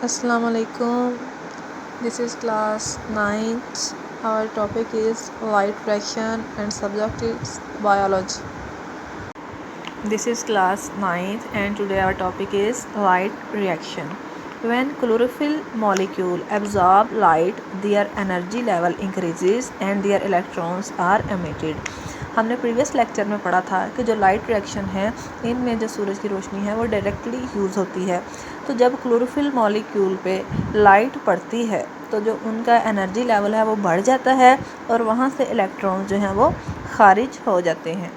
Assalamu alaikum. This is class 9th. Our topic is light reaction and subject is biology. This is class 9th and today our topic is light reaction. When chlorophyll molecule absorb light, their energy level increases and their electrons are emitted. हमने previous lecture में पढ़ा था कि जो light reaction है इनमें जो सूरज की रोशनी है वो डायरेक्टली यूज़ होती है। तो जब क्लोरोफिल मॉलिक्यूल पे लाइट पड़ती है तो जो उनका एनर्जी लेवल है वो बढ़ जाता है और वहाँ से इलेक्ट्रॉन जो हैं वो खारिज हो जाते हैं।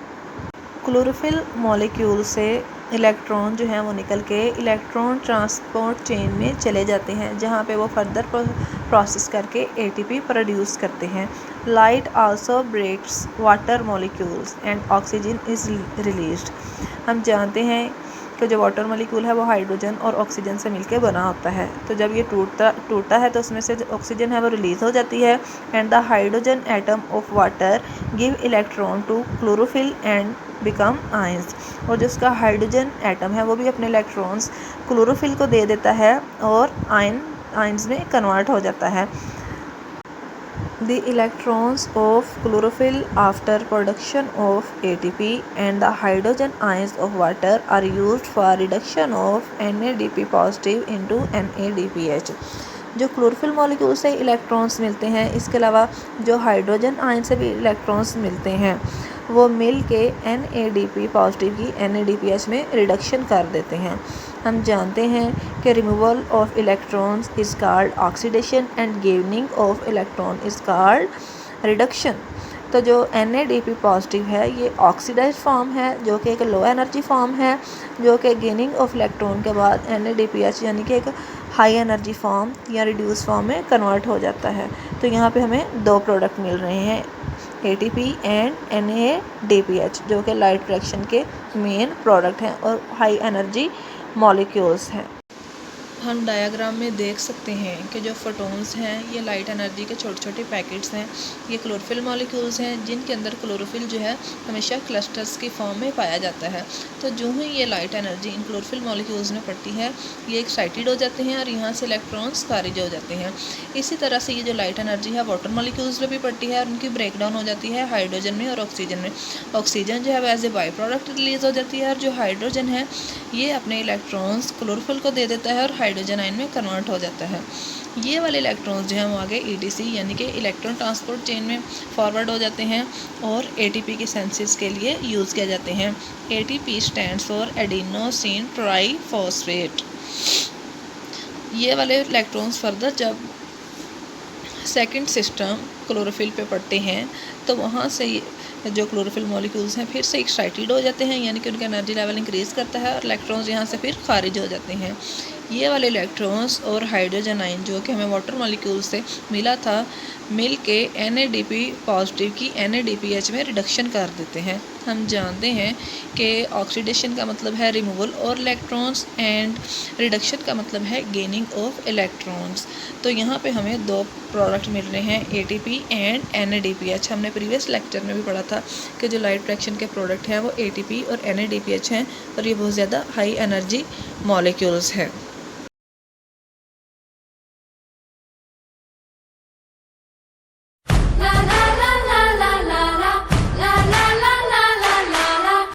क्लोरोफिल मॉलिक्यूल से इलेक्ट्रॉन जो हैं वो निकल के इलेक्ट्रॉन ट्रांसपोर्ट चेन में चले जाते हैं जहाँ पे वो फर्दर प्रोसेस करके एटीपी प्रोड्यूस करते हैं। Light also breaks water molecules and oxygen is released. हम जानते हैं कि जो वाटर मॉलिक्यूल है वो हाइड्रोजन और ऑक्सीजन से मिलके बना होता है। तो जब ये टूटता है तो उसमें से जो ऑक्सीजन है वो रिलीज़ हो जाती है and the hydrogen atom of water give electron to chlorophyll and become ions. और जो उसका हाइड्रोजन एटम है वो भी अपने इलेक्ट्रॉन्स क्लोरोफिल को दे देता है और आयंस में कन्वर्ट हो जाता है। The electrons of chlorophyll after production of ATP and the hydrogen ions of water are used for reduction of NADP positive into NADPH। जो क्लोरोफिल मॉलिक्यूल से इलेक्ट्रॉन्स मिलते हैं इसके अलावा जो हाइड्रोजन आयन से भी इलेक्ट्रॉन्स मिलते हैं वो मिल के NADP पॉजिटिव की NADPH में रिडक्शन कर देते हैं। हम जानते हैं कि removal of electrons is called oxidation and gaining of electron is called reduction. तो जो NADP पॉजिटिव है ये ऑक्सीडाइज फॉर्म है जो कि एक लो एनर्जी फॉर्म है जो कि गेनिंग ऑफ इलेक्ट्रॉन के बाद NADPH यानी कि एक हाई एनर्जी फॉर्म या रिड्यूस फॉर्म में कन्वर्ट हो जाता है। तो यहाँ पे हमें दो प्रोडक्ट मिल रहे हैं ATP एंड NADPH जो कि लाइट रिएक्शन के मेन प्रोडक्ट हैं और हाई एनर्जी मॉलिक्यूल्स हैं। हम डायग्राम में देख सकते हैं कि जो फोटॉन्स हैं ये लाइट एनर्जी के छोटे छोटे पैकेट्स हैं। ये क्लोरोफिल मॉलिक्यूल्स हैं जिनके अंदर क्लोरोफिल जो है हमेशा क्लस्टर्स की फॉर्म में पाया जाता है। तो जो ही ये light energy in chlorophyll molecules में पड़ती है ये एक्साइटेड हो जाते हैं और यहाँ से इलेक्ट्रॉन्स खारिज हो जाते हैं। इसी तरह से ये जो लाइट एनर्जी है वाटर मॉलिक्यूल्स में भी पड़ती है और उनकी ब्रेक डाउन हो जाती है हाइड्रोजन में और ऑक्सीजन में। ऑक्सीजन जो है वो as a by product release हो जाती है और जो हाइड्रोजन है ये अपने इलेक्ट्रॉन्स क्लोरोफिल को दे देता है और हाइड्रोजन आयन में कन्वर्ट हो जाता है। ये वाले इलेक्ट्रॉन्स जो हैं वो आगे ETC यानी कि इलेक्ट्रॉन ट्रांसपोर्ट चेन में फॉरवर्ड हो जाते हैं और ATP के सिंथेसिस के लिए यूज़ किए जाते हैं। ATP stands for adenosine triphosphate. ये वाले इलेक्ट्रॉन्स फर्दर जब सेकंड सिस्टम क्लोरोफिल पे पड़ते हैं तो वहाँ से जो क्लोरोफिल मॉलिक्यूल्स हैं फिर से एक्साइटेड हो जाते हैं यानी कि उनका एनर्जी लेवल इंक्रीज़ करता है और इलेक्ट्रॉन्स यहाँ से फिर खारिज हो जाते हैं। ये वाले इलेक्ट्रॉन्स और हाइड्रोजन आयन जो कि हमें वाटर मॉलिक्यूल से मिला था मिल के NADP पॉजिटिव की NADPH में रिडक्शन कर देते हैं। हम जानते हैं कि ऑक्सीडेशन का मतलब है रिमूवल और इलेक्ट्रॉन्स एंड रिडक्शन का मतलब है गेनिंग ऑफ इलेक्ट्रॉन्स। तो यहाँ पे हमें दो प्रोडक्ट मिल रहे हैं ATP एंड NADPH। हमने प्रीवियस लेक्चर में भी पढ़ा था कि जो लाइट रिएक्शन के प्रोडक्ट हैं वो ATP और NADPH हैं और ये बहुत ज़्यादा हाई एनर्जी मॉलिक्यूल्स हैं।